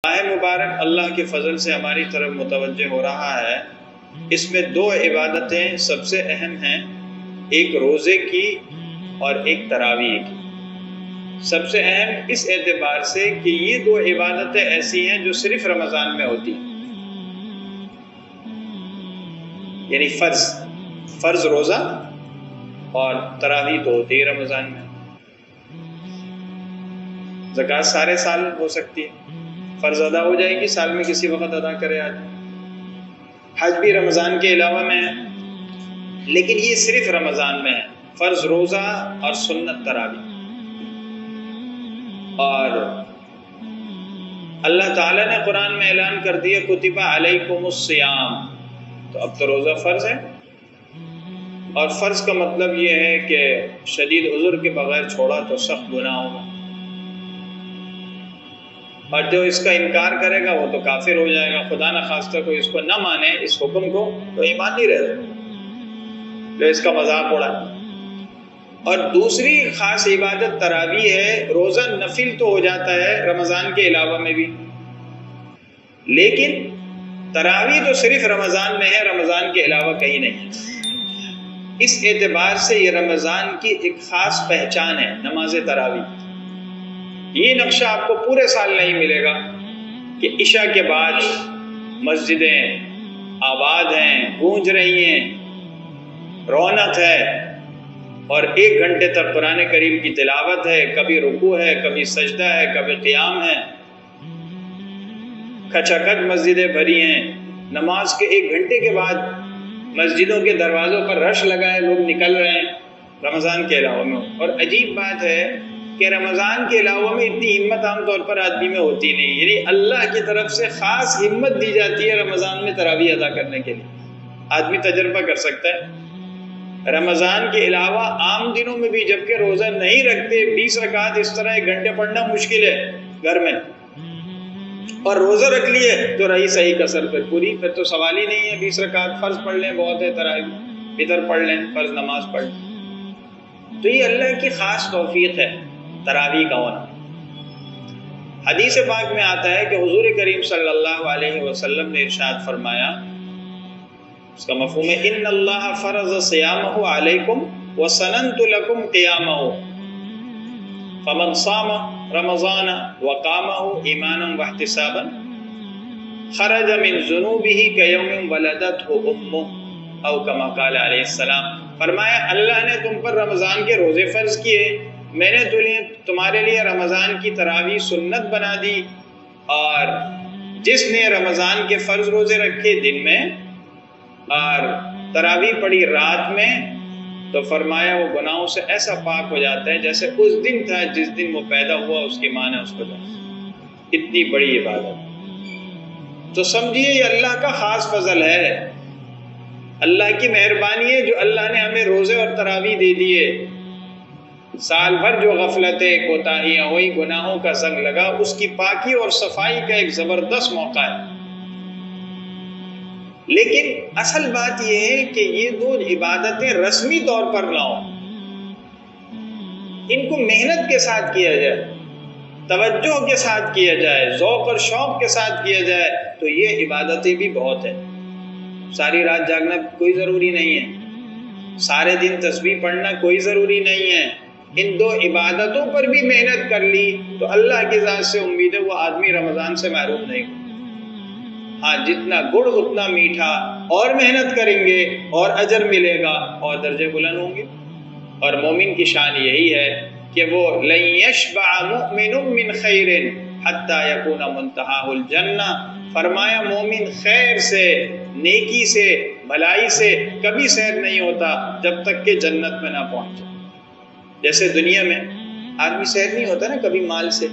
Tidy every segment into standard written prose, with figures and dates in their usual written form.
ماہ مبارک اللہ کے فضل سے ہماری طرف متوجہ ہو رہا ہے۔ اس میں دو عبادتیں سب سے اہم ہیں، ایک روزے کی اور ایک تراویح کی۔ سب سے اہم اس اعتبار سے کہ یہ دو عبادتیں ایسی ہیں جو صرف رمضان میں ہوتی ہیں، یعنی فرض روزہ اور تراویح تو ہوتی ہے رمضان میں۔ زکوٰۃ سارے سال ہو سکتی ہے، فرض ادا ہو جائے گی، سال میں کسی وقت ادا کرے آدمی۔ حج بھی رمضان کے علاوہ میں ہے، لیکن یہ صرف رمضان میں ہے، فرض روزہ اور سنت تراویح۔ اور اللہ تعالیٰ نے قرآن میں اعلان کر دیا کتب علیکم الصیام، تو اب تو روزہ فرض ہے، اور فرض کا مطلب یہ ہے کہ شدید عذر کے بغیر چھوڑا تو سخت گناہ ہوگا، اور جو اس کا انکار کرے گا وہ تو کافر ہو جائے گا۔ خدا نخواستہ کوئی اس کو نہ مانے، اس حکم کو، تو ایمان نہیں رہے، جو اس کا مذاق اڑا۔ اور دوسری خاص عبادت تراویح ہے۔ روزہ نفل تو ہو جاتا ہے رمضان کے علاوہ میں بھی، لیکن تراویح تو صرف رمضان میں ہے، رمضان کے علاوہ کہیں نہیں ہے۔ اس اعتبار سے یہ رمضان کی ایک خاص پہچان ہے نماز تراویح۔ یہ نقشہ آپ کو پورے سال نہیں ملے گا کہ عشاء کے بعد مسجدیں آباد ہیں، گونج رہی ہیں، رونق ہے، اور 1 گھنٹے تک قرآن کریم کی تلاوت ہے، کبھی رکوع ہے، کبھی سجدہ ہے، کبھی قیام ہے، کھچا کھچ مسجدیں بھری ہیں۔ نماز کے 1 گھنٹے کے بعد مسجدوں کے دروازوں پر رش لگا ہے، لوگ نکل رہے ہیں رمضان کے علاوہ میں۔ اور عجیب بات ہے کہ رمضان کے علاوہ میں اتنی ہمت عام طور پر آدمی میں ہوتی نہیں، یعنی اللہ کی طرف سے خاص ہمت دی جاتی ہے رمضان میں تراویح ادا کرنے کے لیے۔ آدمی تجربہ کر سکتا ہے، رمضان کے علاوہ عام دنوں میں بھی جبکہ روزہ نہیں رکھتے 20 رکعت اس طرح 1 گھنٹے پڑھنا مشکل ہے گھر میں، اور روزہ رکھ لیے تو رہی صحیح کسر پہ پوری، پھر تو سوال ہی نہیں ہے۔ 20 رکعت فرض پڑھ لیں بہت ہے، تراویح ادھر پڑھ لیں، فرض نماز پڑھ لیں۔ تو یہ اللہ کی خاص توفیق ہے تراویح کا ہونا۔ حدیث پاک میں آتا ہے کہ حضور کریم صلی اللہ علیہ وسلم نے ارشاد فرمایا، اس کا مفہوم ہے ان اللہ فرض صیامہ علیکم وسننت لکم قیامہ فمن صام رمضان وقامہ ایمانا واحتسابا خرج من ذنوبہ کیوم ولدتہ امہ او کما قال علیہ السلام۔ فرمایا اللہ نے تم پر رمضان کے روزے فرض کیے، میں نے تمہارے لیے رمضان کی تراویح سنت بنا دی، اور جس نے رمضان کے فرض روزے رکھے دن میں اور تراویح پڑھی رات میں، تو فرمایا وہ گناہوں سے ایسا پاک ہو جاتا ہے جیسے اس دن تھا جس دن وہ پیدا ہوا، اس کی ماں نے اس کو جانا۔ اتنی بڑی عبادت، تو سمجھیے یہ اللہ کا خاص فضل ہے، اللہ کی مہربانی ہے جو اللہ نے ہمیں روزے اور تراویح دے دیے۔ سال بھر جو غفلتیں کوتاہیاں ہوئی، گناہوں کا زنگ لگا، اس کی پاکی اور صفائی کا ایک زبردست موقع ہے۔ لیکن اصل بات یہ ہے کہ یہ دو عبادتیں رسمی طور پر نہ ہوں، ان کو محنت کے ساتھ کیا جائے، توجہ کے ساتھ کیا جائے، ذوق اور شوق کے ساتھ کیا جائے، تو یہ عبادتیں بھی بہت ہیں۔ ساری رات جاگنا کوئی ضروری نہیں ہے، سارے دن تسبیح پڑھنا کوئی ضروری نہیں ہے۔ ان دو عبادتوں پر بھی محنت کر لی تو اللہ کی ذات سے امید ہے وہ آدمی رمضان سے محروم نہیں ہو۔ ہاں، جتنا گڑ اتنا میٹھا، اور محنت کریں گے اور اجر ملے گا اور درجے بلند ہوں گے۔ اور مومن کی شان یہی ہے کہ وہ لن یشبع مؤمن من خیر حتی یکون منتہاہ الجنہ۔ فرمایا مومن خیر سے، نیکی سے، بھلائی سے کبھی سیر نہیں ہوتا جب تک کہ جنت میں نہ پہنچے۔ جیسے دنیا میں آدمی سیر نہیں ہوتا نا کبھی مال سے،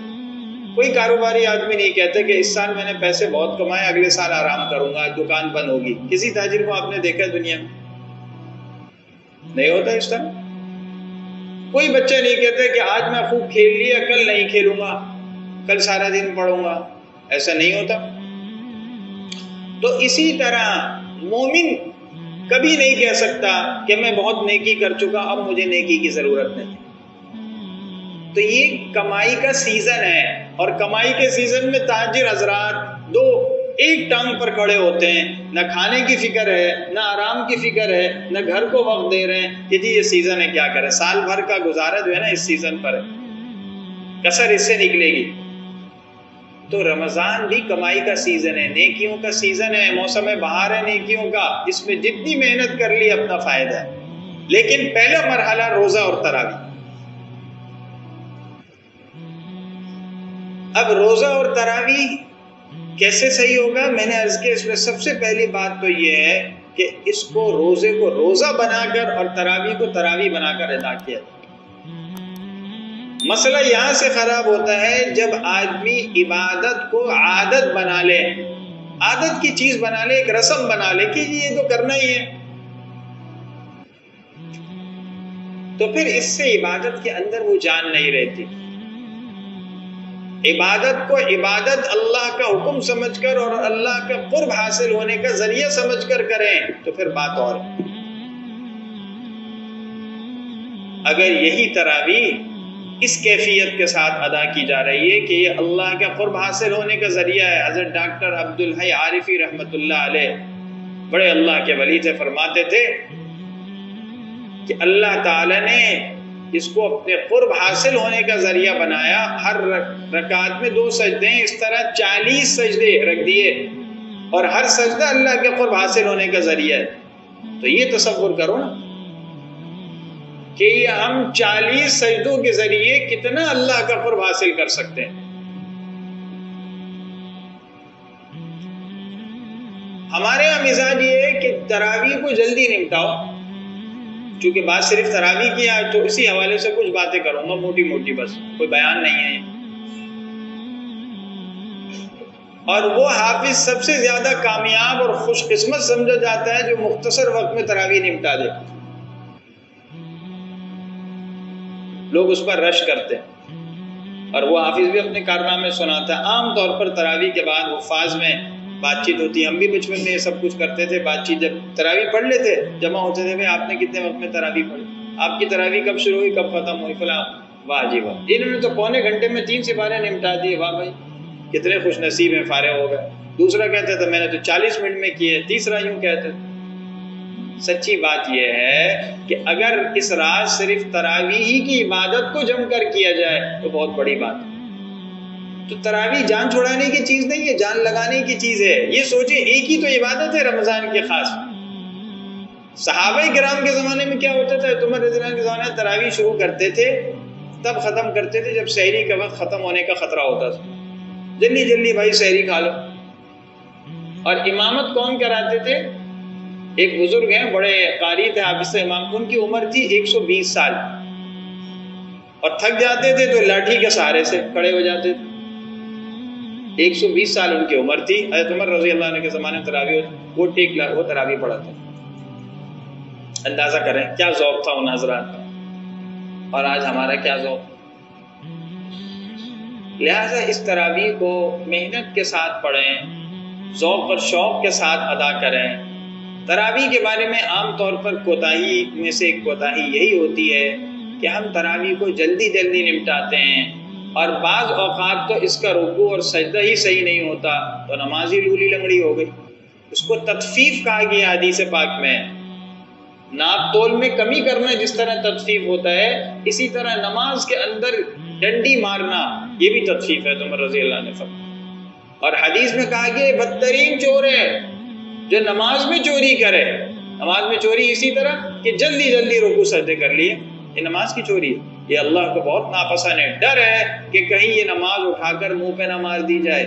کوئی کاروباری آدمی نہیں کہتا کہ اس سال میں نے پیسے بہت کمائے، اگلے سال آرام کروں گا، دکان بند ہوگی۔ کسی تاجر کو آپ نے دیکھا دنیا میں؟ نہیں ہوتا اس طرح۔ کوئی بچہ نہیں کہتا کہ آج میں خوب کھیل لیا، کل نہیں کھیلوں گا، کل سارا دن پڑھوں گا، ایسا نہیں ہوتا۔ تو اسی طرح مومن کبھی نہیں کہہ سکتا کہ میں بہت نیکی کر چکا، اب مجھے نیکی کی ضرورت نہیں۔ تو یہ کمائی کا سیزن ہے، اور کمائی کے سیزن میں تاجر حضرات دو ایک ٹانگ پر کھڑے ہوتے ہیں، نہ کھانے کی فکر ہے، نہ آرام کی فکر ہے، نہ گھر کو وقت دے رہے ہیں کہ جی یہ سیزن ہے کیا کریں، سال بھر کا گزارا جو ہے نا اس سیزن پر ہے، کسر اس سے نکلے گی۔ تو رمضان بھی کمائی کا سیزن ہے، نیکیوں کا سیزن ہے، موسم بہار ہے نیکیوں کا، اس میں جتنی محنت کر لی اپنا فائدہ ہے۔ لیکن پہلا مرحلہ روزہ اور تراویح۔ اب روزہ اور تراویح کیسے صحیح ہوگا؟ میں نے عرض کیا اس میں سب سے پہلی بات تو یہ ہے کہ اس کو روزے کو روزہ بنا کر اور تراویح کو تراویح بنا کر ادا کیا جائے۔ مسئلہ یہاں سے خراب ہوتا ہے جب آدمی عبادت کو عادت بنا لے، عادت کی چیز بنا لے، ایک رسم بنا لے کہ یہ تو کرنا ہی ہے، تو پھر اس سے عبادت کے اندر وہ جان نہیں رہتی۔ عبادت کو عبادت اللہ کا حکم سمجھ کر اور اللہ کا قرب حاصل ہونے کا ذریعہ سمجھ کر کریں تو پھر بات اور ہے۔ اگر یہی تراویح اس کیفیت کے ساتھ ادا کی جا رہی ہے کہ یہ اللہ کا قرب حاصل ہونے کا ذریعہ ہے، حضرت ڈاکٹر عبدالحی عارفی رحمۃ اللہ علیہ بڑے اللہ کے ولی تھے، فرماتے تھے کہ اللہ تعالی نے اس کو اپنے قرب حاصل ہونے کا ذریعہ بنایا، ہر رکعت میں 2 سجدے ہیں، اس طرح 40 سجدے رکھ دیے اور ہر سجدہ اللہ کے قرب حاصل ہونے کا ذریعہ ہے۔ تو یہ تصور کرو نا کہ یہ ہم 40 سجدوں کے ذریعے کتنا اللہ کا قرب حاصل کر سکتے ہیں۔ ہمارے یہاں مزاج یہ ہے کہ تراویح کو جلدی نمٹاؤ، چونکہ بات صرف تراویح کی ہے تو اسی حوالے سے کچھ باتیں کروں گا موٹی موٹی، بس کوئی بیان نہیں ہے۔ اور وہ حافظ سب سے زیادہ کامیاب اور خوش قسمت سمجھا جاتا ہے جو مختصر وقت میں تراویح نمٹا دے، لوگ اس پر رش کرتے ہیں، اور وہ حافظ بھی اپنے کارنامے سناتا ہے۔ عام طور پر تراویح کے بعد حفاظ میں بات چیت ہوتی ہے، ہم بھی بچپن میں یہ سب کچھ کرتے تھے، بات چیت، جب تراویح پڑھ لیتے جمع ہوتے تھے، بھائی آپ نے کتنے وقت میں تراویح پڑھی، آپ کی تراویح کب شروع ہوئی کب ختم ہوئی، فلاں، واہ جی واہ، انہوں نے تو پونے گھنٹے میں 3 سپارے نمٹا دیے، واہ بھائی کتنے خوش نصیب ہیں، فارغ ہو گئے۔ دوسرا کہتا تھا میں نے تو 40 منٹ میں کیے، تیسرا یوں کہتا تھا۔ سچی بات یہ ہے کہ اگر اس رات صرف تراویح کی عبادت کو جم کر کیا جائے تو بہت بڑی بات ہے۔ تو تراویح جان چھڑانے کی چیز نہیں ہے، جان لگانے کی چیز ہے۔ یہ سوچیں ایک ہی تو عبادت ہے رمضان کے خاص۔ صحابہ کرام کے زمانے میں کیا ہوتا تھا؟ عمر رضی اللہ عنہ کے زمانے میں تراویح شروع کرتے تھے تب ختم کرتے تھے جب سحری کا وقت ختم ہونے کا خطرہ ہوتا تھا، جلدی جلدی بھائی سحری کھا لو۔ اور امامت کون کراتے تھے؟ ایک بزرگ ہیں، بڑے قاری تھے، حافظ امام، ان کی عمر تھی 120 سال، اور تھک جاتے تھے تو لاٹھی کے سہارے سے کھڑے ہو جاتے تھے۔ 120 سال ان کی عمر تھی، حضرت عمر رضی اللہ عنہ کے زمانے میں تراویح وہ تراویح پڑھاتے تھے۔ اندازہ کریں کیا ذوق تھا ان حضرات کا، اور آج ہمارا کیا ذوق۔ لہٰذا اس تراویح کو محنت کے ساتھ پڑھیں، ذوق اور شوق کے ساتھ ادا کریں۔ تراویح کے بارے میں عام طور پر کوتاہی میں سے ایک کوتاہی یہی ہوتی ہے کہ ہم تراویح کو جلدی جلدی نمٹاتے ہیں، اور بعض اوقات تو اس کا رکوع اور سجدہ ہی صحیح نہیں ہوتا تو نماز ہی لولی لنگڑی ہو گئی۔ اس کو تطفیف کہا گیا حدیث پاک میں۔ ناپ تول میں کمی کرنا جس طرح تطفیف ہوتا ہے، اسی طرح نماز کے اندر ڈنڈی مارنا یہ بھی تطفیف ہے، عمر رضی اللہ عنہ نے فرمایا۔ اور حدیث میں کہا گیا بدترین چور ہے جو نماز میں چوری کرے۔ نماز میں چوری اسی طرح کہ جلدی جلدی رکوع سجدے کر لیے، یہ نماز کی چوری ہے، یہ اللہ کو بہت ناپسند ہے۔ ڈر ہے کہ کہیں یہ نماز اٹھا کر منہ پہ نہ مار دی جائے۔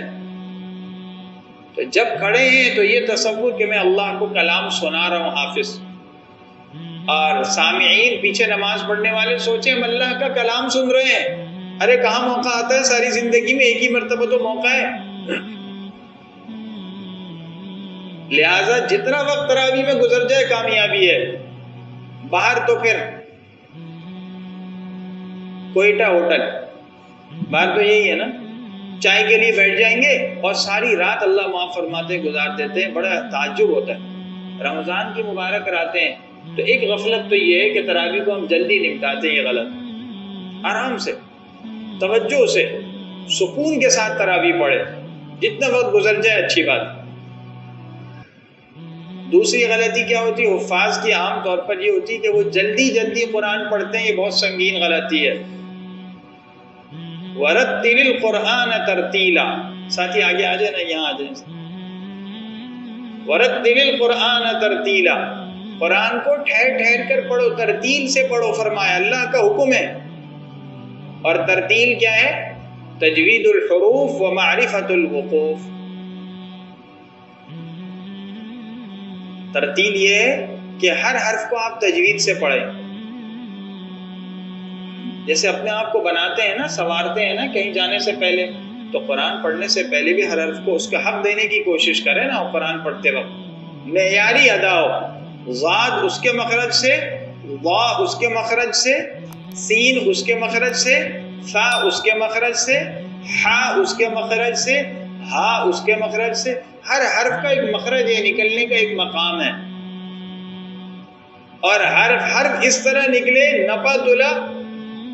تو جب کھڑے ہیں تو یہ تصور کہ میں اللہ کو کلام سنا رہا ہوں حافظ، اور سامعین پیچھے نماز پڑھنے والے سوچیں ہم اللہ کا کلام سن رہے ہیں۔ ارے کہاں موقع آتا ہے ساری زندگی میں، ایک ہی مرتبہ تو موقع ہے۔ لہٰذا جتنا وقت تراویح میں گزر جائے کامیابی ہے۔ باہر تو پھر کوئٹہ ہوٹل، باہر تو یہی ہے نا، چائے کے لیے بیٹھ جائیں گے اور ساری رات اللہ معاف فرماتے گزار دیتے ہیں۔ بڑا تعجب ہوتا ہے۔ رمضان کی مبارک راتیں، تو ایک غفلت تو یہ ہے کہ تراویح کو ہم جلدی نمٹاتے ہیں، یہ غلط۔ آرام سے توجہ سے سکون کے ساتھ تراویح پڑھے، جتنا وقت گزر جائے اچھی بات۔ دوسری غلطی کیا ہوتی ہے حفاظ کی؟ عام طور پر یہ ہوتی ہے کہ وہ جلدی جلدی قرآن پڑھتے ہیں، یہ بہت سنگین غلطی ہے۔ وَرَتِّلِ الْقُرْآنَ تَرْتِيلًا، ساتھی آگے آ جائیں نا، یہاں آ جائیں۔ وَرَتِّلِ الْقُرْآنَ تَرْتِيلًا، قرآن کو ٹھہر ٹھہر کر پڑھو، ترتیل سے پڑھو، فرمایا، اللہ کا حکم ہے۔ اور ترتیل کیا ہے؟ تجوید الحروف و معرفت الوقوف۔ ترتیل یہ ہے کہ ہر حرف کو آپ تجوید سے پڑھیں، جیسے اپنے آپ کو بناتے ہیں نا، سنوارتے ہیں نا کہیں جانے سے پہلے، تو قرآن پڑھنے سے پہلے بھی ہر حرف کو اس کا حق دینے کی کوشش کریں نا قرآن پڑھتے وقت، معیاری ادا ہو۔ ضاد اس کے مخرج سے، ضا اس کے مخرج سے، سین اس کے مخرج سے، فا اس کے مخرج سے، ہا اس کے مخرج سے، ہا اس کے مخرج سے، ہر حرف کا ایک مخرج ہے، نکلنے کا ایک مقام ہے، اور حرف اس طرح نکلے نپا تلا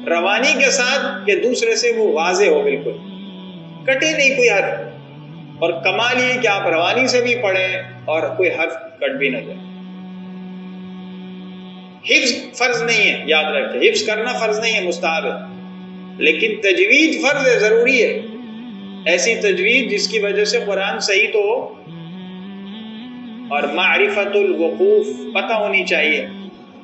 روانی کے ساتھ کہ دوسرے سے وہ واضح ہو، بالکل کٹے نہیں کوئی حرف۔ اور کمال یہ کہ آپ روانی سے بھی پڑھیں اور کوئی حرف کٹ بھی نہ جائے۔ حفظ فرض نہیں ہے، یاد رکھیں، حفظ کرنا فرض نہیں ہے، مستحب ہے، لیکن تجوید فرض ہے، ضروری ہے۔ ایسی تجوید جس کی وجہ سے قرآن صحیح تو ہو، اور معرفت الوقوف پتہ ہونی چاہیے،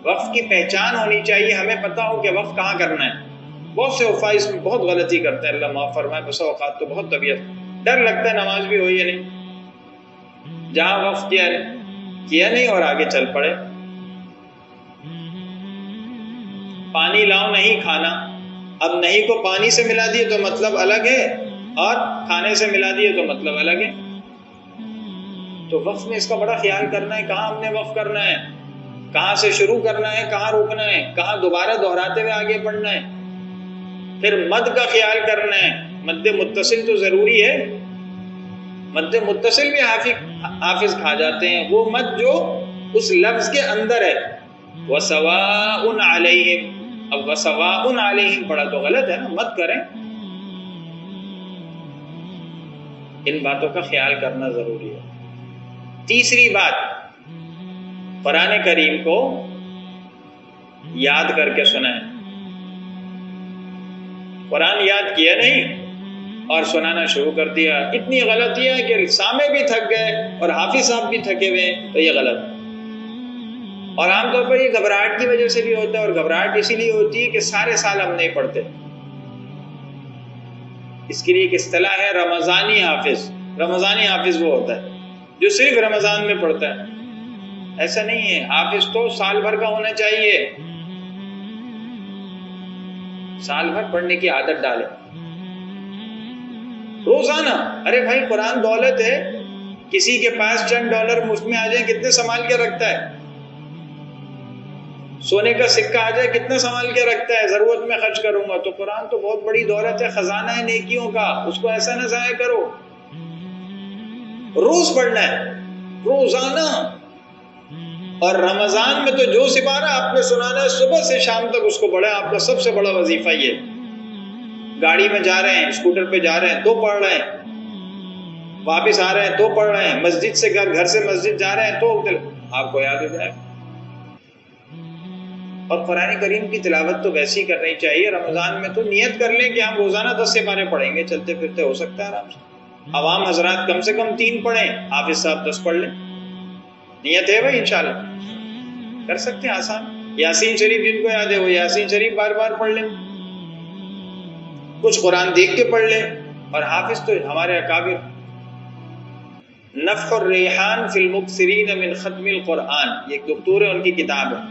وقف کی پہچان ہونی چاہیے، ہمیں پتہ ہو کہ وقف کہاں کرنا ہے۔ بہت سے حفاظ اس میں بہت غلطی کرتے ہیں، اللہ معاف فرمائے، بسا اوقات تو بہت طبیعت ڈر لگتا ہے نماز بھی ہوئی یا نہیں، جہاں وقف کیا نہیں اور آگے چل پڑے۔ پانی لاؤ نہیں کھانا، اب نہیں کو پانی سے ملا دیے تو مطلب الگ ہے، اور کھانے سے ملا دیے تو مطلب الگ ہے۔ تو وقف میں اس کا بڑا خیال کرنا ہے، کہاں ہم نے وقف کرنا ہے، کہاں سے شروع کرنا ہے، کہاں روکنا ہے، کہاں دوبارہ دہراتے ہوئے آگے بڑھنا ہے۔ پھر مد کا خیال کرنا ہے، مد متصل تو ضروری ہے، مد متصل بھی حافظ کھا جاتے ہیں، وہ مد جو اس لفظ کے اندر ہے۔ وَسَوَاءٌ عَلَيْهِمْ، اب وَسَوَاءٌ عَلَيْهِمْ پڑھا تو غلط ہے نا، مد کریں۔ ان باتوں کا خیال کرنا ضروری ہے۔ تیسری بات، قرآن کریم کو یاد کر کے سنائیں۔ قرآن یاد کیا نہیں اور سنانا شروع کر دیا، اتنی غلطیاں کہ سامع بھی تھک گئے اور حافظ صاحب بھی تھکے ہوئے، تو یہ غلط۔ اور عام طور پر یہ گھبراہٹ کی وجہ سے بھی ہوتا ہے، اور گھبراہٹ اسی لیے ہوتی ہے کہ سارے سال ہم نہیں پڑھتے۔ اس کے لیے ایک اصطلاح ہے رمضانی حافظ۔ رمضانی حافظ وہ ہوتا ہے جو صرف رمضان میں پڑھتا ہے، ایسا نہیں ہے، حافظ تو سال بھر کا ہونا چاہیے، سال بھر پڑھنے کی عادت ڈالے روزانہ۔ ارے بھائی قرآن دولت ہے، کسی کے پاس چند ڈالر مفت میں آ جائیں کتنے سنبھال کے رکھتا ہے، سونے کا سکہ آ جائے کتنا سنبھال کے رکھتا ہے، ضرورت میں خرچ کروں گا۔ تو قرآن تو بہت بڑی دولت ہے، خزانہ ہے نیکیوں کا، اس کو ایسا نہ ضائع کرو۔ روز پڑھنا ہے، روزانہ۔ اور رمضان میں تو جو سپارہ آپ نے سنانا ہے صبح سے شام تک اس کو پڑھیں، آپ کا سب سے بڑا وظیفہ یہ۔ گاڑی میں جا رہے ہیں، اسکوٹر پہ جا رہے ہیں تو پڑھ رہے ہیں، واپس آ رہے ہیں تو پڑھ رہے ہیں، مسجد سے گھر سے مسجد جا رہے ہیں تو آپ کو یاد ہو جائے۔ اور قرآن کریم کی تلاوت تو ویسی کرنی چاہیے، رمضان میں تو نیت کر لیں کہ ہم روزانہ 10 سپارے پڑھیں گے، چلتے پھرتے ہو سکتا ہے آرام سے۔ عوام حضرات کم سے کم 3 پڑھیں، حافظ صاحب 10 پڑھ لیں، نیت ہے بھائی، انشاءاللہ کر سکتے ہیں، آسان۔ یاسین شریف جن کو یاد ہے وہ یاسین شریف بار بار پڑھ لیں، کچھ قرآن دیکھ کے پڑھ لیں۔ اور حافظ تو ہمارے اکابر، نفخ الریحان فی المکثرین من ختم القرآن، یہ ایک دکتور ہے، ان کی کتاب ہے،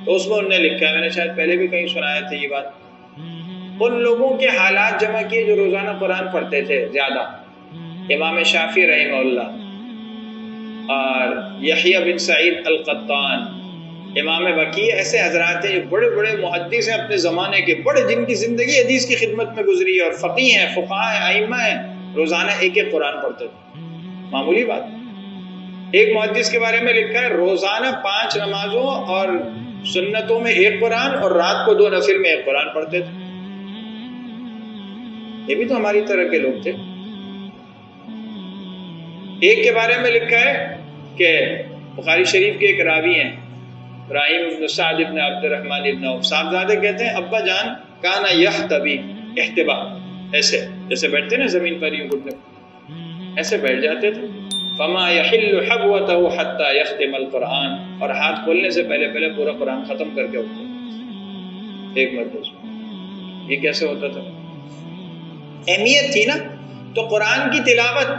تو اس میں انہوں نے لکھا ہے، میں نے شاید پہلے بھی کہیں سنایا تھا یہ بات، ان لوگوں کے حالات جمع کیے جو روزانہ قرآن پڑھتے تھے زیادہ، امام شافعی رحمہ اللہ اور یحییٰ بن سعید القطان، امام وکیع، ایسے حضرات ہیں جو بڑے بڑے محدث ہیں اپنے زمانے کے، بڑے جن کی زندگی حدیث کی خدمت میں گزری ہے، اور فقیہ ہیں، فقہاء ہیں، ائمہ ہیں، روزانہ ایک ایک قرآن پڑھتے تھے، معمولی بات۔ ایک محدث کے بارے میں لکھا ہے روزانہ 5 نمازوں اور سنتوں میں 1 قرآن، اور رات کو 2 نفل میں 1 قرآن پڑھتے تھے۔ یہ بھی تو ہماری طرح کے لوگ تھے. ایک کے بارے میں لکھا ہے کہ بخاری شریف کے ایک راوی ہیں ابراہیم ابن سعد ابن عبد الرحمن ابن عوف، صاحبزادے کہتے ہیں ابا جان کانا یحتبی، احتبا ایسے جیسے بیٹھتے نا زمین پر یوں گھٹنے ایسے بیٹھ جاتے تھے. فما یحل حبوتہ حتی یختم القرآن، اور ہاتھ کھولنے سے پہلے پورا قرآن ختم کر کے اٹھتے ایک مرتبہ. یہ کیسے ہوتا تھا؟ اہمیت تھی نا. تو قرآن کی تلاوت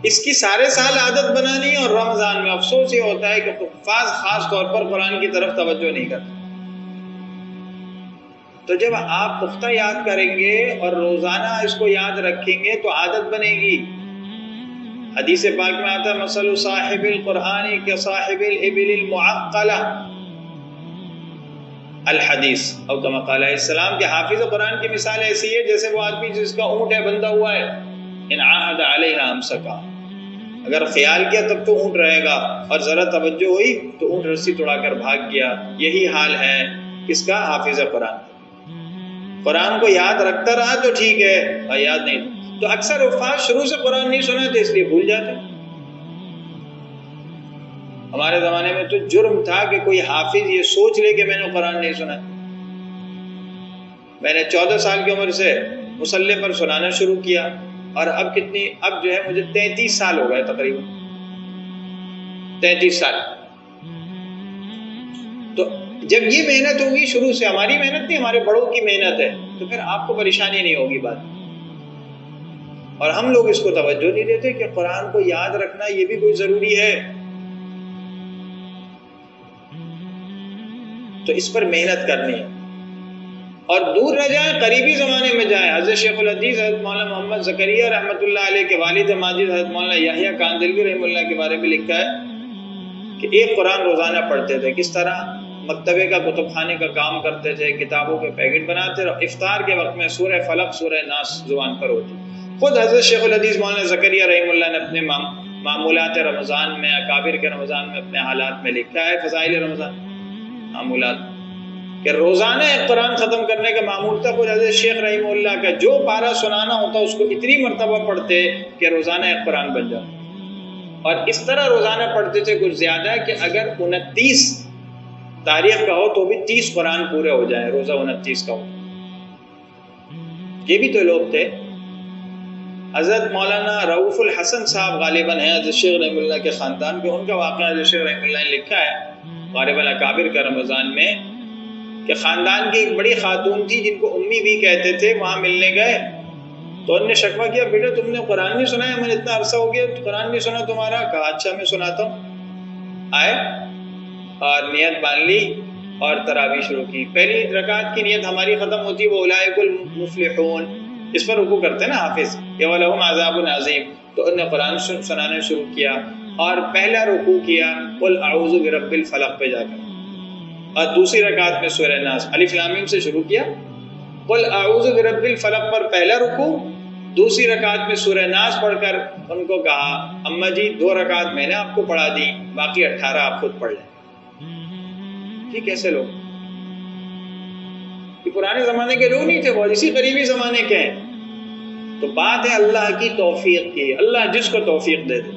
اس کی سارے سال عادت بنانی ہے، اور رمضان میں افسوس یہ ہوتا ہے کہ حفاظ خاص طور پر قرآن کی طرف توجہ نہیں کرتے. تو جب آپ پختہ یاد کریں گے اور روزانہ اس کو یاد رکھیں گے تو عادت بنے گی. حدیث پاک میں آتا ہے مثل صاحب القرآن کصاحب الابل المعقلہ الحدیث، او کما قال علیہ السلام کہ حافظ قرآن کی مثال ایسی ہے جیسے وہ آدمی جس کا اونٹ ہے بندھا ہوا ہے، ان عاہد علیہا امسکا، اگر خیال کیا تب تو اونٹ رہے گا، اور ذرا توجہ ہوئی تو اونٹ رسی توڑا کر بھاگ گیا. یہی حال ہے کس کا؟ حافظ قرآن. قرآن کو یاد رکھتا رہا تو ٹھیک ہے، اور یاد نہیں تو اکثر حفاظ شروع سے قرآن نہیں سنا تھے اس لیے بھول جاتے. ہمارے زمانے میں تو جرم تھا کہ کوئی حافظ یہ سوچ لے کہ میں نے قرآن نہیں سنا. میں نے 14 سال کی عمر سے مصلی پر سنانا شروع کیا، اور اب جو ہے مجھے 33 سال ہو گئے تقریباً 33 سال. تو جب یہ محنت ہوگی شروع سے، ہماری محنت نہیں ہمارے بڑوں کی محنت ہے، تو پھر آپ کو پریشانی نہیں ہوگی بات. اور ہم لوگ اس کو توجہ نہیں دیتے کہ قرآن کو یاد رکھنا یہ بھی کوئی ضروری ہے. تو اس پر محنت کرنی ہے، اور دور نہ جائیں، قریبی زمانے میں جائیں. حضرت شیخ الحدیث حضرت مولانا محمد زکریا رحمۃ اللہ علیہ کے والد ماجد حضرت مولانا یحییٰ کاندلوی رحمہ اللہ کے بارے میں لکھا ہے کہ ایک قرآن روزانہ پڑھتے تھے. کس طرح؟ مکتبے کا کتب خانے کا کام کرتے تھے، کتابوں کے پیکٹ بناتے اور افطار کے وقت میں سورہ فلق سورہ ناس زبان پر ہوتی. خود حضرت شیخ الحدیث مولانا زکریا رحمہ اللہ نے اپنے معمولات رمضان میں، اکابر کے رمضان میں اپنے حالات میں لکھا ہے، فضائل رمضان معمولات، کہ روزانہ ایک قرآن ختم کرنے کا معمول تھا. خود حضرت شیخ رحمہ اللہ کا جو پارہ سنانا ہوتا اس کو اتنی مرتبہ پڑھتے کہ روزانہ ایک قرآن بن جاتا. اور اس طرح روزانہ پڑھتے تھے کچھ زیادہ کہ اگر 29 تاریخ کا ہو تو بھی 30 قرآن پورے ہو جائیں، روزہ 29 کا ہو. یہ بھی تو لوگ تھے. حضرت مولانا رؤوف الحسن صاحب غالباً ہیں حضرت شیخ رحمہ اللہ کے خاندان کے، ان کا واقعہ حضرت شیخ رحمہ اللہ نے لکھا ہے غالب الاکابر کا رمضان میں، کہ خاندان کی ایک بڑی خاتون تھی جن کو امی بھی کہتے تھے. وہاں ملنے گئے تو انہوں نے شکوہ کیا، بیٹا تم نے قرآن نہیں سنا ہے؟ میں نے اتنا عرصہ ہو گیا قرآن نہیں سنا تمہارا. کہا اچھا میں سناتا ہوں. آئے اور نیت باندھ لی اور تراویح شروع کی. پہلی رکعت کی نیت ہماری ختم ہوتی وہ اولئک المفلحون، اس پر رکوع کرتے ہیں نا حافظ، کہ وَلَهُمْ عَذَابٌ عَظِيمٌ. تو انہوں نے قرآن سنانا شروع کیا اور پہلا رکوع کیا قُلْ أَعُوذُ بِرَبِّ الْفَلَقِ پہ جا کر، اور دوسری رکعت میں سورہ ناس الف لام میم سے شروع کیا. قُلْ أَعُوذُ بِرَبِّ الْفَلَقِ پر پہلا رکوع، دوسری رکعت میں سورہ ناس پڑھ کر ان کو کہا اماں جی 2 رکعت میں نے آپ کو پڑھا دی، باقی 18 آپ خود پڑھ لیں. ٹھیک کیسے لوگ؟ یہ پرانے زمانے کے لوگ نہیں تھے، وہ اسی قریبی زمانے کے ہیں. تو بات ہے اللہ کی توفیق کی. اللہ جس کو توفیق دے دے،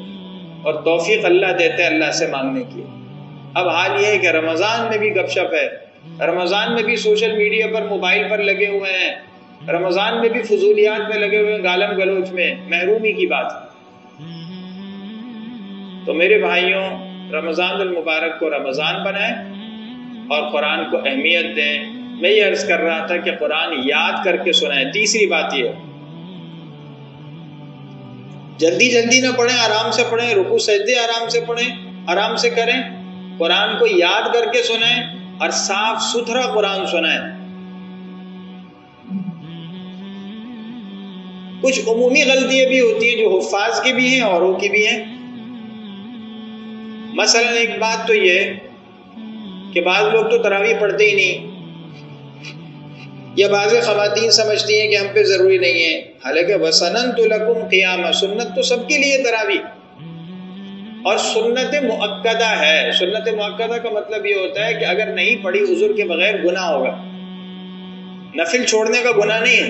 اور توفیق اللہ دیتے ہیں اللہ سے مانگنے کی. اب حال یہ ہے کہ رمضان میں بھی گپ شپ ہے، رمضان میں بھی سوشل میڈیا پر موبائل پر لگے ہوئے ہیں، رمضان میں بھی فضولیات میں لگے ہوئے ہیں، گالم گلوچ میں. محرومی کی بات ہے. تو میرے بھائیوں، رمضان المبارک کو رمضان بنائیں اور قرآن کو اہمیت دیں. میں یہ عرض کر رہا تھا کہ قرآن یاد کر کے سنائیں. تیسری بات یہ ہے جلدی جلدی نہ پڑھیں، آرام سے پڑھیں، رکوع سجدے آرام سے پڑھیں، آرام سے کریں. قرآن کو یاد کر کے سنائیں اور صاف ستھرا قرآن سنائیں. کچھ عمومی غلطیاں بھی ہوتی ہیں جو حفاظ کی بھی ہیں اوروں کی بھی ہیں. مثلا ایک بات تو یہ کہ بعض لوگ تو تراویح پڑھتے ہی نہیں، یا بعض خواتین سمجھتی ہیں کہ ہم پہ ضروری نہیں ہے، حالانکہ وَسَنَنْتُ لَكُمْ قِيَامًا، سنت تو سب کے لیے تراویح، اور سنت مؤکدہ ہے. سنت مؤکدہ کا مطلب یہ ہوتا ہے کہ اگر نہیں پڑھی عذر کے بغیر گناہ ہوگا. نفل چھوڑنے کا گناہ نہیں ہے،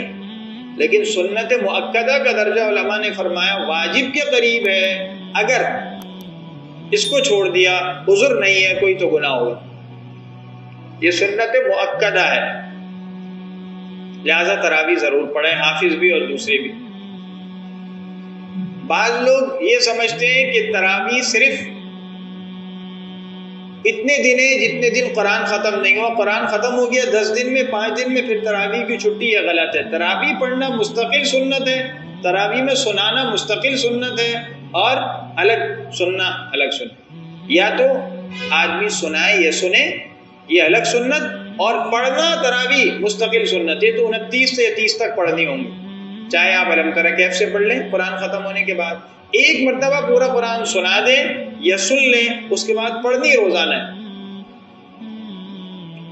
لیکن سنت مؤکدہ کا درجہ علماء نے فرمایا واجب کے قریب ہے، اگر اس کو چھوڑ دیا عذر نہیں ہے کوئی تو گناہ ہوگا. یہ سنت مؤکدہ ہے، لہذا تراویح ضرور پڑھیں، حافظ بھی اور دوسرے بھی. بعض لوگ یہ سمجھتے ہیں کہ تراویح صرف اتنے دن ہے جتنے دن قرآن ختم نہیں ہوا، قرآن ختم ہو گیا 10 دن میں 5 دن میں پھر تراویح کی چھٹی، یہ غلط ہے. تراویح پڑھنا مستقل سنت ہے، تراویح میں سنانا مستقل سنت ہے، اور الگ سننا الگ سنت. یا تو آدمی سنائے یا سنے، یہ الگ سنت، اور پڑھنا تراویح مستقل سنت ہے. تو 29 سے 30 تک پڑھنی ہوں گی، چاہے آپ علم تر کیف سے پڑھ لیں قرآن ختم ہونے کے بعد، ایک مرتبہ پورا قرآن سنا دیں یا سن لیں، اس کے بعد پڑھنی روزانہ ہے.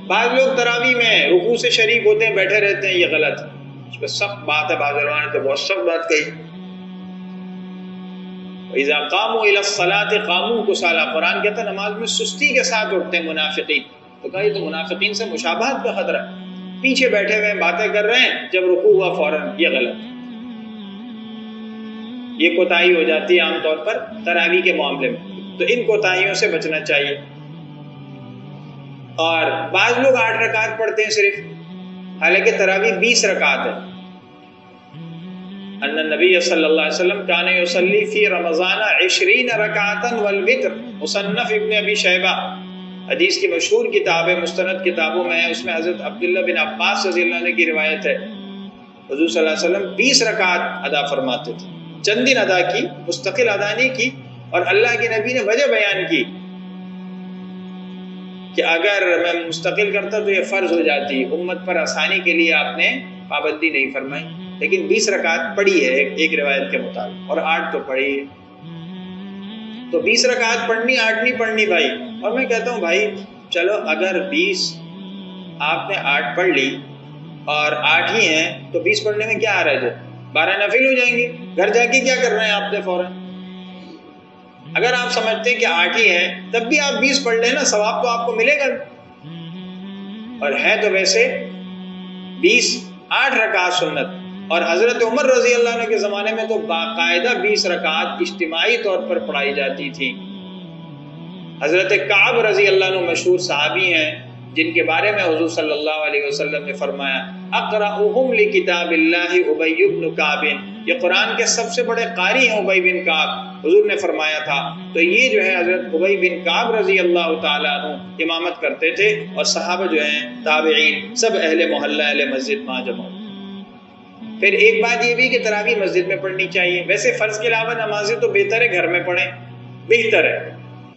بعض لوگ تراویح میں رکوع سے شریک ہوتے ہیں، بیٹھے رہتے ہیں، یہ غلط ہے، اس پہ سخت بات ہے. بعض علماء نے تو بہت سخت بات کہی. اذا قاموا الى الصلاة قاموا كسالى، قرآن کہتا ہے نماز میں سستی کے ساتھ اٹھتے ہیں منافقین. تو کہا یہ تو منافقین سے مشابہت کا خطرہ ہے، پیچھے بیٹھے ہوئے باتیں کر رہے ہیں، جب رکوع ہوا فوراً، یہ غلط. یہ کوتاہی ہو جاتی ہے عام طور پر تراویح کے معاملے میں، تو ان کوتاہیوں سے بچنا چاہیے. اور بعض لوگ 8 رکعت پڑھتے ہیں صرف، حالانکہ تراویح 20 رکعت ہے. ان النبی صلی اللہ علیہ وسلم کان یصلی فی رمضان 20 رکعتا والوتر. مصنف ابن ابی شیبہ حدیث کی مشہور کتاب ہے، مستند کتابوں میں ہے، اس میں حضرت عبداللہ بن عباس رضی اللہ عنہ کی روایت ہے، حضور صلی اللہ علیہ وسلم 20 رکعت ادا فرماتے تھے. چند دن ادا کی، مستقل ادا نہیں کی. اور اللہ کے نبی نے وجہ بیان کی کہ اگر میں مستقل کرتا تو یہ فرض ہو جاتی، امت پر آسانی کے لیے آپ نے پابندی نہیں فرمائی. لیکن 20 رکعت پڑھی ہے ایک روایت کے مطابق، اور 8 تو پڑھی ہے. تو 20 رکعت پڑھنی، 8 نہیں پڑھنی بھائی. اور میں کہتا ہوں بھائی چلو اگر 20 آپ نے 8 پڑھ لی اور 8 ہی ہیں تو 20 پڑھنے میں کیا حرج ہے؟ 12 نفل ہو جائیں گے. گھر جا کے کیا کر رہے ہیں آپ نے فوراً؟ اگر آپ سمجھتے ہیں کہ 8 ہی ہیں تب بھی آپ 20 پڑھ لیں نا، ثواب تو آپ کو ملے گا. اور ہے تو ویسے 20 8 رکعت سنت. اور حضرت عمر رضی اللہ عنہ کے زمانے میں تو باقاعدہ 20 رکعت اجتماعی طور پر پڑھائی جاتی تھی. حضرت کعب رضی اللہ عنہ مشہور صحابی ہیں جن کے بارے میں حضور صلی اللہ علیہ وسلم نے فرمایا اقرأہم لکتاب اللہ ابی بن کعب، یہ قرآن کے سب سے بڑے قاری ہیں ابی بن کعب، حضور نے فرمایا تھا. تو یہ جو ہے حضرت ابی بن کعب رضی اللہ تعالیٰ عنہ امامت کرتے تھے، اور صحابہ جو ہیں تابعین سب اہل محلہ اہل مسجد وہاں جمع. پھر ایک بات یہ بھی کہ تراویح مسجد میں پڑھنی چاہیے. ویسے فرض کے علاوہ نمازیں تو بہتر ہے گھر میں پڑھیں، بہتر ہے،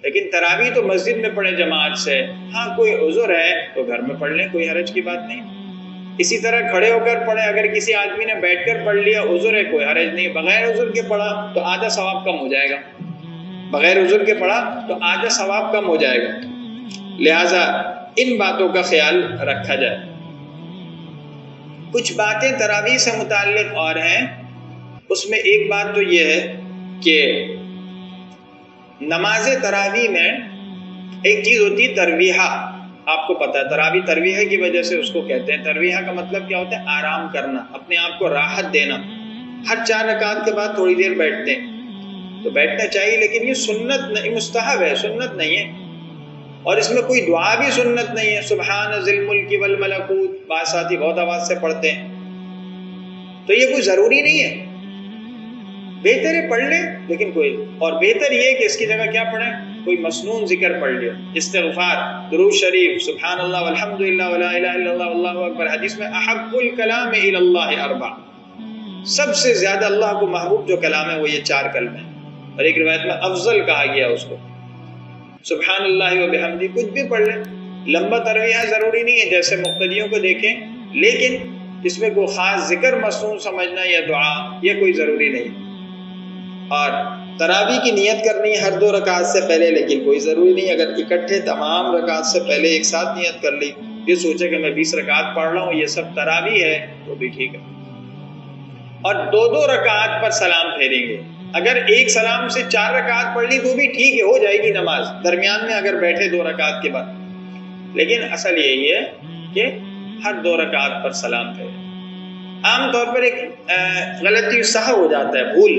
لیکن تراویح تو مسجد میں پڑھیں جماعت سے. ہاں کوئی عذر ہے تو گھر میں پڑھ لیں، کوئی حرج کی بات نہیں. اسی طرح کھڑے ہو کر پڑھیں، اگر کسی آدمی نے بیٹھ کر پڑھ لیا عذر ہے کوئی حرج نہیں. بغیر عذر کے پڑھا تو آدھا ثواب کم ہو جائے گا، بغیر عذر کے پڑھا تو آدھا ثواب کم ہو جائے گا. لہٰذا ان باتوں کا خیال رکھا جائے. کچھ باتیں تراویح سے متعلق اور ہیں، اس میں ایک بات تو یہ ہے کہ نماز تراویح میں ایک چیز ہوتی ہے ترویحہ. آپ کو پتہ ہے تراویح ترویحہ کی وجہ سے اس کو کہتے ہیں. ترویحہ کا مطلب کیا ہوتا ہے؟ آرام کرنا، اپنے آپ کو راحت دینا. ہر 4 رکعت کے بعد تھوڑی دیر بیٹھتے ہیں تو بیٹھنا چاہیے، لیکن یہ سنت نہیں، مستحب ہے، سنت نہیں ہے. اور اس میں کوئی دعا بھی سنت نہیں ہے. سبحان ذی الملک والملکوت بعض ساتھی بہت آواز سے پڑھتے ہیں، تو یہ کوئی ضروری نہیں ہے. بہتر ہے پڑھ لیں، لیکن کوئی، اور بہتر یہ ہے کہ اس کی جگہ کیا پڑھیں؟ کوئی مسنون ذکر پڑھ لیا، استغفار، درود شریف، سبحان اللہ والحمد للہ ولا الہ الا اللہ واللہ اکبر. حدیث میں احب الکلام الی اللہ 4، سب سے زیادہ اللہ کو محبوب جو کلام ہے وہ یہ 4 کلمے ہیں. اور ایک روایت میں افضل کہا گیا اس کو. سبحان اللہ و بحمدہ کچھ بھی پڑھ لیں. لمبا ترویحہ ضروری نہیں ہے، جیسے مقتدیوں کو دیکھیں، لیکن اس میں کوئی خاص ذکر مسنون سمجھنا یا دعا یہ کوئی ضروری نہیں. اور تراویح کی نیت کرنی ہے ہر 2 رکعت سے پہلے، لیکن کوئی ضروری نہیں. اگر اکٹھے تمام رکعت سے پہلے ایک ساتھ نیت کر لی، یہ سوچے کہ میں 20 رکعت پڑھ رہا ہوں یہ سب تراویح ہے، تو بھی ٹھیک ہے. اور 2 رکعت پر سلام پھیریں گے. اگر ایک سلام سے 4 رکعت پڑھ لی تو بھی ٹھیک ہے، ہو جائے گی نماز درمیان میں اگر بیٹھے 2 رکعت کے بعد. لیکن اصل یہی ہے کہ ہر 2 رکعت پر سلام پھیریں. عام طور پر ایک غلطی سہو ہو جاتا ہے، بھول،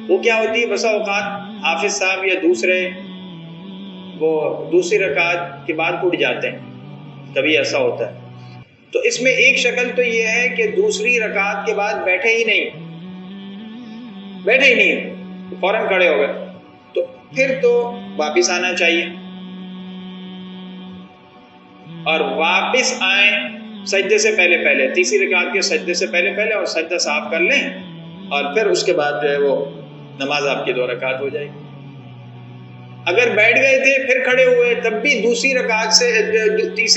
وہ کیا ہوتی ہے، بسا اوقات حافظ صاحب یا دوسرے وہ دوسری رکعت کے بعد اٹھ جاتے ہیں، کبھی ایسا ہوتا ہے۔ تو اس میں ایک شکل تو یہ ہے کہ دوسری رکعت کے بعد بیٹھے ہی نہیں، فوراً کھڑے ہو گئے، تو پھر تو واپس آنا چاہیے، اور واپس آئیں سجدے سے پہلے، تیسری رکعت کے سجدے سے پہلے اور سجدہ صاف کر لیں، اور پھر اس کے بعد جو ہے وہ نماز آپ کی 2 رکعت ہو جائے گی۔ اگر بیٹھ گئے تھے پھر کھڑے ہوئے، تب بھی تیسری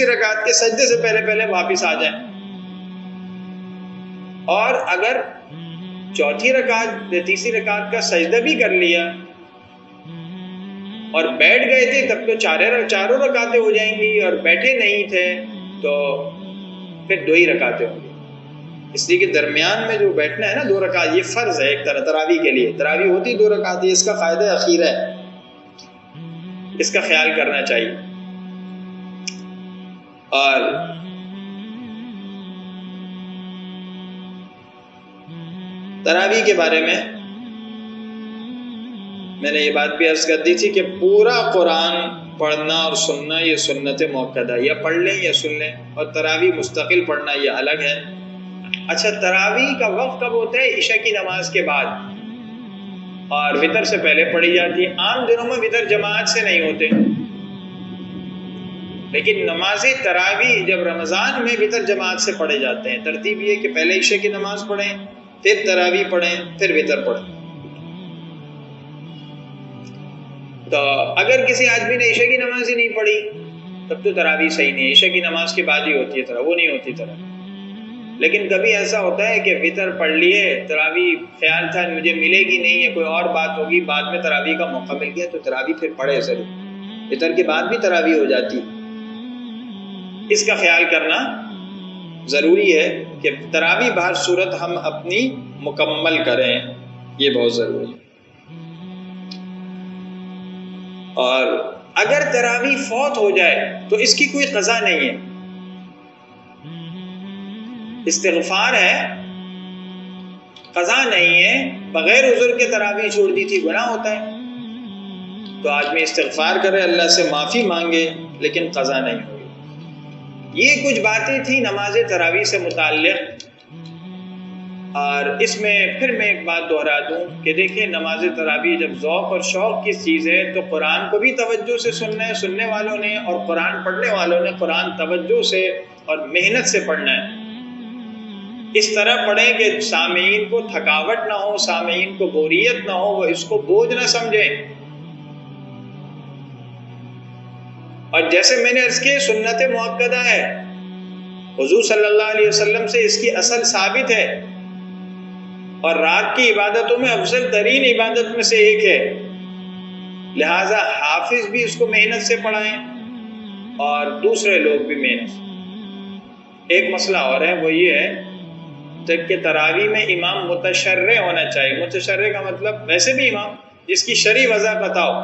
رکعت کے سجدے سے پہلے واپس آ جائیں، اور اگر تیسری رکعت کا سجدہ بھی کر لیا اور بیٹھ گئے تھے تب تو چاروں رکعتیں ہو جائیں گی، اور بیٹھے نہیں تھے تو پھر 2 ہی رکعتیں ہوں گی، اس لیے کہ درمیان میں جو بیٹھنا ہے نا 2 رکعت، یہ فرض ہے ایک طرح تراویح کے لیے، تراویح ہوتی 2 رکعت، اس کا فائدہ اخیر ہے، اس کا خیال کرنا چاہیے۔ اور تراویح کے بارے میں نے یہ بات بھی عرض کر دی تھی کہ پورا قرآن پڑھنا اور سننا یہ سنت موقدہ، یا پڑھ لیں یا سن لیں، اور تراویح مستقل پڑھنا یہ الگ ہے۔ اچھا، تراویح کا وقت کب ہوتا ہے؟ عشاء کی نماز کے بعد، اور وتر سے پہلے پڑھی جاتی ہے۔ عام دنوں میں وتر جماعت سے نہیں ہوتے، لیکن نماز تراویح جب رمضان میں وتر جماعت سے پڑھے جاتے ہیں۔ ترتیب یہ کہ پہلے عشاء کی نماز پڑھیں، پھر تراویح پڑھیں، پھر وتر پڑھیں۔ تو اگر کسی آدمی نے عشاء کی نماز ہی نہیں پڑھی تب تو تراویح صحیح نہیں ہے، عشاء کی نماز کے بعد ہی ہوتی ہے تراویح، وہ نہیں ہوتی تراویح۔ لیکن کبھی ایسا ہوتا ہے کہ وتر پڑھ لیے، تراویح خیال تھا مجھے ملے گی نہیں، یا کوئی اور بات ہوگی، بعد میں تراویح کا موقع مل گیا تو تراویح پھر پڑھے ضرور، وتر کے بعد بھی تراویح ہو جاتی، اس کا خیال کرنا ضروری ہے کہ تراویح بہر صورت ہم اپنی مکمل کریں، یہ بہت ضروری ہے۔ اور اگر تراویح فوت ہو جائے تو اس کی کوئی قضا نہیں ہے، استغفار ہے، قضا نہیں ہے۔ بغیر عذر کے تراویح چھوڑ دی تھی، گناہ ہوتا ہے، تو آدمی استغفار کرے، اللہ سے معافی مانگے، لیکن قضا نہیں ہوگی۔ یہ کچھ باتیں تھیں نماز تراویح سے متعلق، اور اس میں پھر میں ایک بات دہرا دوں کہ دیکھیں نماز تراویح جب ذوق اور شوق کی چیز ہے تو قرآن کو بھی توجہ سے سننا ہے، سننے والوں نے، اور قرآن پڑھنے والوں نے قرآن توجہ سے اور محنت سے پڑھنا ہے۔ اس طرح پڑھیں کہ سامعین کو تھکاوٹ نہ ہو، سامعین کو بوریت نہ ہو، وہ اس کو بوجھ نہ سمجھیں۔ اور جیسے میں نے عرض کی سنت مؤکدہ ہے، حضور صلی اللہ علیہ وسلم سے اس کی اصل ثابت ہے، اور رات کی عبادتوں میں افضل ترین عبادت میں سے ایک ہے، لہٰذا حافظ بھی اس کو محنت سے پڑھائیں اور دوسرے لوگ بھی محنت سے۔ ایک مسئلہ اور ہے، وہ یہ ہے کہ تراویح میں امام متشرع ہونا چاہیے۔ متشرع کا مطلب ویسے بھی امام جس کی شرعی وضع پتہ ہو۔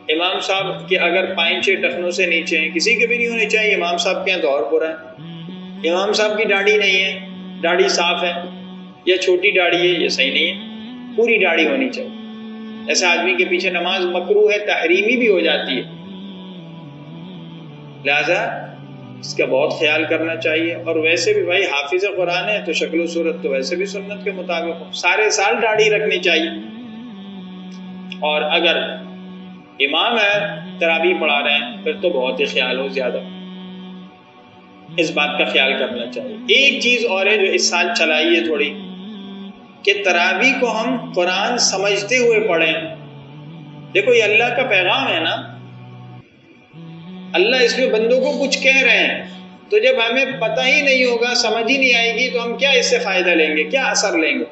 امام صاحب کے اگر پائنچے ٹخنوں سے نیچے ہیں، کسی کے بھی نہیں ہونے چاہیے، امام صاحب کے ہیں تو اور برا ہے۔ امام صاحب کی داڑھی نہیں ہے، داڑھی صاف ہے، یا چھوٹی داڑھی ہے، یہ صحیح نہیں ہے، پوری داڑھی ہونی چاہیے۔ ایسے آدمی کے پیچھے نماز مکروہ ہے، تحریمی بھی ہو جاتی ہے، لہذا اس کا بہت خیال کرنا چاہیے۔ اور ویسے بھی بھائی حافظ قرآن ہے تو شکل و صورت تو ویسے بھی سنت کے مطابق ہو، سارے سال داڑھی رکھنی چاہیے۔ اور اگر امام ہے تراویح پڑھا رہے ہیں پھر تو بہت ہی خیال ہو، زیادہ اس بات کا خیال کرنا چاہیے۔ ایک چیز اور ہے جو اس سال چلائی ہے تھوڑی، کہ تراویح کو ہم قرآن سمجھتے ہوئے پڑھیں۔ دیکھو یہ اللہ کا پیغام ہے نا، اللہ اس میں بندوں کو کچھ کہہ رہے ہیں، تو جب ہمیں پتہ ہی نہیں ہوگا، سمجھ ہی نہیں آئے گی، تو ہم کیا اس سے فائدہ لیں گے، کیا اثر لیں گے؟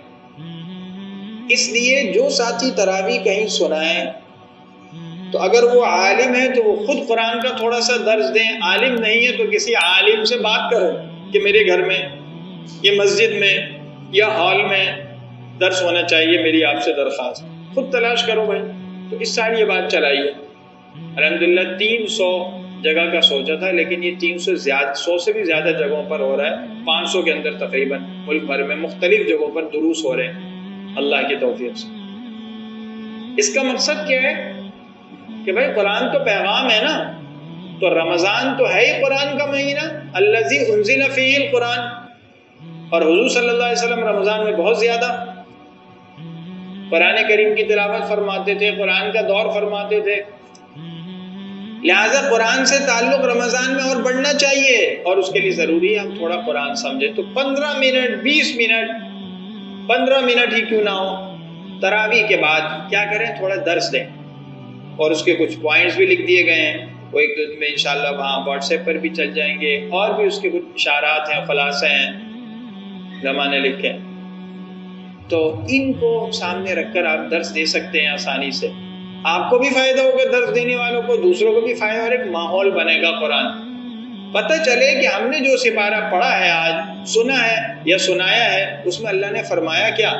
اس لیے جو ساتھی تراویح کہیں سنائیں تو اگر وہ عالم ہے تو وہ خود قرآن کا تھوڑا سا درس دیں، عالم نہیں ہے تو کسی عالم سے بات کرو کہ میرے گھر میں، یہ مسجد میں یا ہال میں درس ہونا چاہیے، میری آپ سے درخواست، خود تلاش کرو بھائی۔ تو اس سال یہ بات چلائی ہے، الحمدللہ جگہ کا سوچا تھا، لیکن یہ 100 سے بھی زیادہ جگہوں پر ہو رہا ہے، 500 کے اندر تقریباً ملک بھر میں مختلف جگہوں پر دروس ہو رہے ہیں اللہ کی توفیق سے۔ اس کا مقصد کیا ہے کہ بھائی قرآن تو پیغام ہے نا، تو رمضان تو ہے ہی قرآن کا مہینہ، الذی انزل فیہ القرآن، اور حضور صلی اللہ علیہ وسلم رمضان میں بہت زیادہ قرآن کریم کی تلاوت فرماتے تھے، قرآن کا دور فرماتے تھے، لہٰذا قرآن سے تعلق رمضان میں اور بڑھنا چاہیے، اور اس کے لیے ضروری ہے ہم تھوڑا قرآن سمجھیں۔ تو 15 منٹ 20 منٹ 15 منٹ ہی کیوں نہ ہو، تراویح کے بعد کیا کریں، تھوڑا درس دیں، اور اس کے کچھ پوائنٹس بھی لکھ دیے گئے ہیں، وہ ایک دن میں انشاءاللہ وہاں واٹس ایپ پر بھی چل جائیں گے، اور بھی اس کے کچھ اشارات ہیں، خلاصے ہیں، علماء نے لکھے، تو ان کو سامنے رکھ کر آپ درس دے سکتے ہیں آسانی سے۔ آپ کو بھی فائدہ ہوگا، درس دینے والوں کو، دوسروں کو بھی فائدہ، اور ایک ماحول بنے گا قرآن، پتہ چلے کہ ہم نے جو سپارہ پڑھا ہے، آج سنا ہے یا سنایا ہے، اس میں اللہ نے فرمایا کیا۔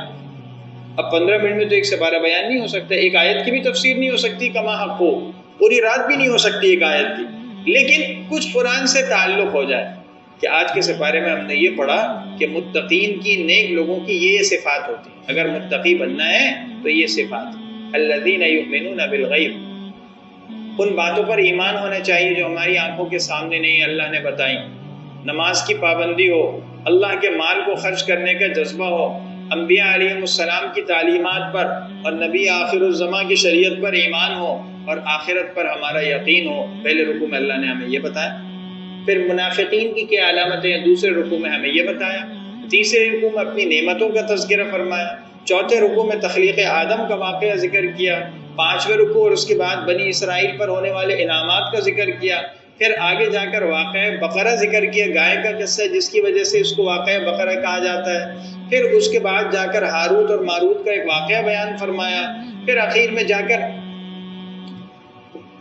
اب 15 منٹ میں تو ایک سپارہ بیان نہیں ہو سکتا، ایک آیت کی بھی تفسیر نہیں ہو سکتی کما حق ہو، پوری رات بھی نہیں ہو سکتی ایک آیت کی، لیکن کچھ قرآن سے تعلق ہو جائے کہ آج کے سپارے میں ہم نے یہ پڑھا کہ متقین کی، نیک لوگوں کی یہ صفات ہوتی ہے، اگر متقی بننا ہے تو یہ صفات، الذین یؤمنون بالغیب، ان باتوں پر ایمان ہونا چاہیے جو ہماری آنکھوں کے سامنے نہیں اللہ نے بتائیں، نماز کی پابندی ہو، اللہ کے مال کو خرچ کرنے کا جذبہ ہو، انبیاء علیہ السلام کی تعلیمات پر اور نبی آخر الزماں کی شریعت پر ایمان ہو، اور آخرت پر ہمارا یقین ہو۔ پہلے رکوع میں اللہ نے ہمیں یہ بتایا، پھر منافقین کی کیا علامتیں ہیں، دوسرے رکوع میں ہمیں یہ بتایا، تیسرے رکوع میں اپنی نعمتوں کا تذکرہ فرمایا، چوتھے رکوع میں تخلیق آدم کا واقعہ ذکر کیا، پانچویں رکوع اور اس کے بعد بنی اسرائیل پر ہونے والے انعامات کا ذکر کیا، پھر آگے جا کر واقعہ بقرہ ذکر کیا، گائے کا قصہ جس کی وجہ سے اس کو واقعہ بقرہ کہا جاتا ہے، پھر اس کے بعد جا کر ہاروت اور ماروت کا ایک واقعہ بیان فرمایا، پھر آخر میں جا کر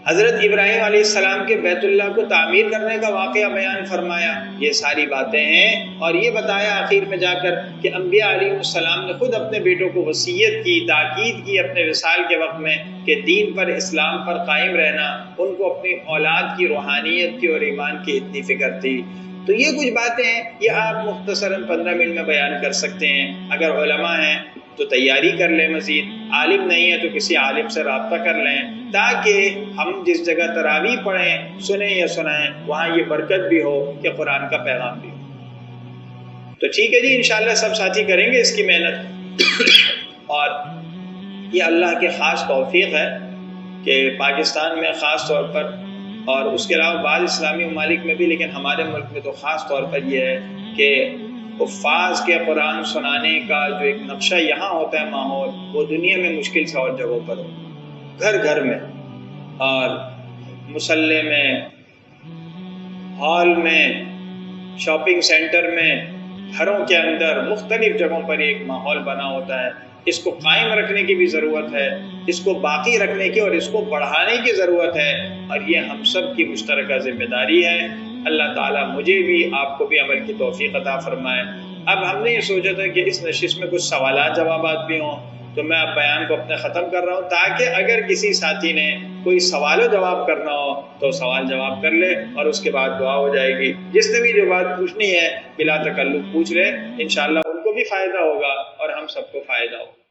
حضرت ابراہیم علیہ السلام کے بیت اللہ کو تعمیر کرنے کا واقعہ بیان فرمایا۔ یہ ساری باتیں ہیں، اور یہ بتایا آخر میں جا کر کہ انبیاء علیہ السلام نے خود اپنے بیٹوں کو وصیت کی، تاکید کی اپنے وصال کے وقت میں کہ دین پر، اسلام پر قائم رہنا، ان کو اپنی اولاد کی روحانیت کی اور ایمان کی اتنی فکر تھی۔ تو یہ کچھ باتیں ہیں، یہ آپ مختصراً 15 منٹ میں بیان کر سکتے ہیں۔ اگر علماء ہیں تو تیاری کر لیں، مزید عالم نہیں ہے تو کسی عالم سے رابطہ کر لیں، تاکہ ہم جس جگہ تراویح پڑھیں، سنیں یا سنائیں، وہاں یہ برکت بھی ہو کہ قرآن کا پیغام بھی ہو۔ تو ٹھیک ہے جی، انشاءاللہ سب ساتھی کریں گے اس کی محنت، اور یہ اللہ کے خاص توفیق ہے کہ پاکستان میں خاص طور پر، اور اس کے علاوہ بعض اسلامی ممالک میں بھی، لیکن ہمارے ملک میں تو خاص طور پر یہ ہے کہ حفاظ کے قرآن سنانے کا جو ایک نقشہ یہاں ہوتا ہے ماحول، وہ دنیا میں مشکل سے اور جگہوں پر ہو، گھر گھر میں، اور مصلے میں، ہال میں، شاپنگ سینٹر میں، گھروں کے اندر، مختلف جگہوں پر ایک ماحول بنا ہوتا ہے۔ اس کو قائم رکھنے کی بھی ضرورت ہے، اس کو باقی رکھنے کی اور اس کو بڑھانے کی ضرورت ہے، اور یہ ہم سب کی مشترکہ ذمہ داری ہے۔ اللہ تعالیٰ مجھے بھی، آپ کو بھی عمل کی توفیق عطا فرمائے۔ اب ہم نے یہ سوچا تھا کہ اس نشست میں کچھ سوالات جوابات بھی ہوں، تو میں اب بیان کو اپنے ختم کر رہا ہوں، تاکہ اگر کسی ساتھی نے کوئی سوال و جواب کرنا ہو تو سوال جواب کر لے، اور اس کے بعد دعا ہو جائے گی۔ جس نے بھی جو بات پوچھنی ہے بلا تکلف پوچھ لے، انشاءاللہ ان کو بھی فائدہ ہوگا اور ہم سب کو فائدہ ہوگا۔